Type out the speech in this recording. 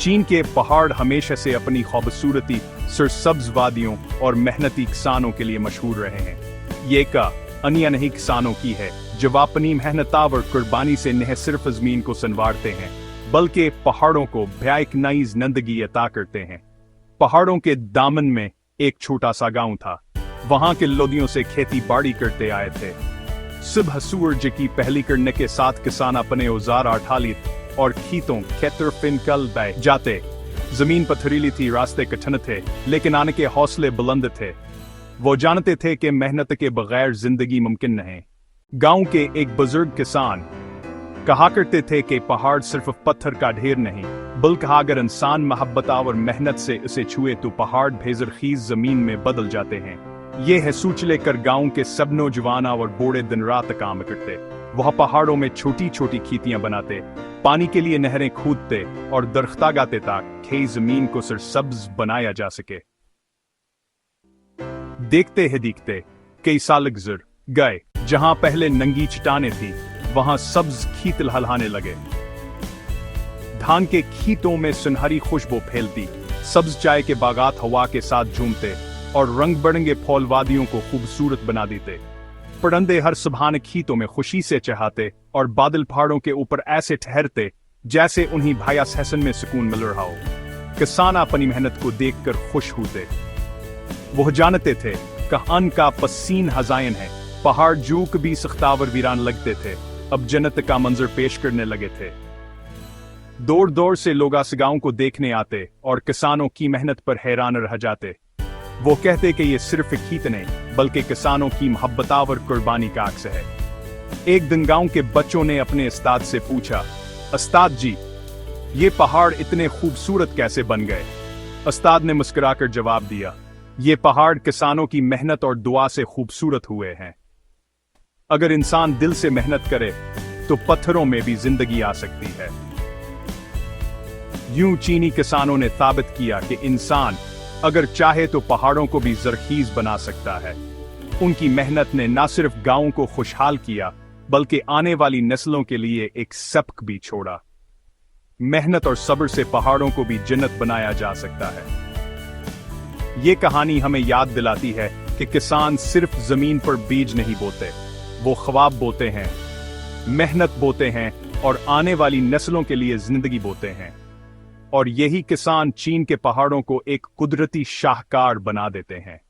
चीन के पहाड़ हमेशा से अपनी खूबसूरती, सरसब्ज वादियों और मेहनती किसानों के लिए मशहूर रहे हैं। ये का अन्य नहीं किसानों की है जो अपनी मेहनत और कुर्बानी से न सिर्फ जमीन को संवारते हैं बल्कि पहाड़ों को एक नई जिंदगी अता करते हैं। पहाड़ों के दामन में एक छोटा सा गांव था। वहां के लोदियों से खेती बाड़ी करते आए थे। सुबह सूरज की पहली किरण के साथ किसान अपने औजार उठा और खेतों के तरफ निकल जाते। जमीन पथरीली थी, रास्ते कठिन थे, लेकिन आने के हौसले बुलंद थे। वो जानते थे कि मेहनत के बगैर जिंदगी मुमकिन नहीं। गांव के एक बुजुर्ग किसान कहा करते थे कि पहाड़ सिर्फ पत्थर का ढेर नहीं बल्कि अगर इंसान मोहब्बत और मेहनत से उसे छुए तो पहाड़ बेजरखीज जमीन में बदल जाते हैं। ये है सोच लेकर गांव के सब नौजवान और बूढ़े दिन रात काम करते। वह पहाड़ों में छोटी छोटी खेतियां बनाते, पानी के लिए नहरें खोदते और दरख्ता गाते ताकि जमीन को सरसब्ज बनाया जा सके। देखते ही देखते कई साल गुजर गए। जहां पहले नंगी चट्टानें थी वहां सब्ज खेत लहलहाने लगे। धान के खेतों में सुनहरी खुशबू फैलती, सब्ज चाय के बागात हवा के साथ झूमते और रंग बिरंगे फूल वादियों को खूबसूरत बना देते। परिंदे हर सुबह खेतों में खुशी से चहते और बादल पहाड़ों के ऊपर ऐसे ठहरते जैसे उन्हें भाया सहसन में सुकून मिल रहा हो। किसान अपनी मेहनत को देखकर खुश होते। वह जानते थे कि अन्न का पसीन हजायन है। पहाड़ जो कभी सख्तावर वीरान लगते थे अब जन्नत का मंजर पेश करने लगे थे। दौड़ दौड़ से लोग इस गांव को देखने आते और किसानों की मेहनत पर हैरान रह जाते। वो कहते कि ये सिर्फ खेत नहीं बल्कि किसानों की मोहब्बत और कुर्बानी का अक्स है। एक दिन गांव के बच्चों ने अपने उस्ताद से पूछा, उस्ताद जी, ये पहाड़ इतने खूबसूरत कैसे बन गए? उस्ताद ने मुस्कुराकर जवाब दिया, ये पहाड़ किसानों की मेहनत और दुआ से खूबसूरत हुए हैं। अगर इंसान दिल से मेहनत करे तो पत्थरों में भी जिंदगी आ सकती है। यूं चीनी किसानों ने साबित किया कि इंसान अगर चाहे तो पहाड़ों को भी जरखीज बना सकता है। उनकी मेहनत ने न सिर्फ गांव को खुशहाल किया बल्कि आने वाली नस्लों के लिए एक सबक भी छोड़ा। मेहनत और सब्र से पहाड़ों को भी जन्नत बनाया जा सकता है। ये कहानी हमें याद दिलाती है कि किसान सिर्फ जमीन पर बीज नहीं बोते, वो ख्वाब बोते हैं, मेहनत बोते हैं और आने वाली नस्लों के लिए जिंदगी बोते हैं। और यही किसान चीन के पहाड़ों को एक कुदरती शाहकार बना देते हैं।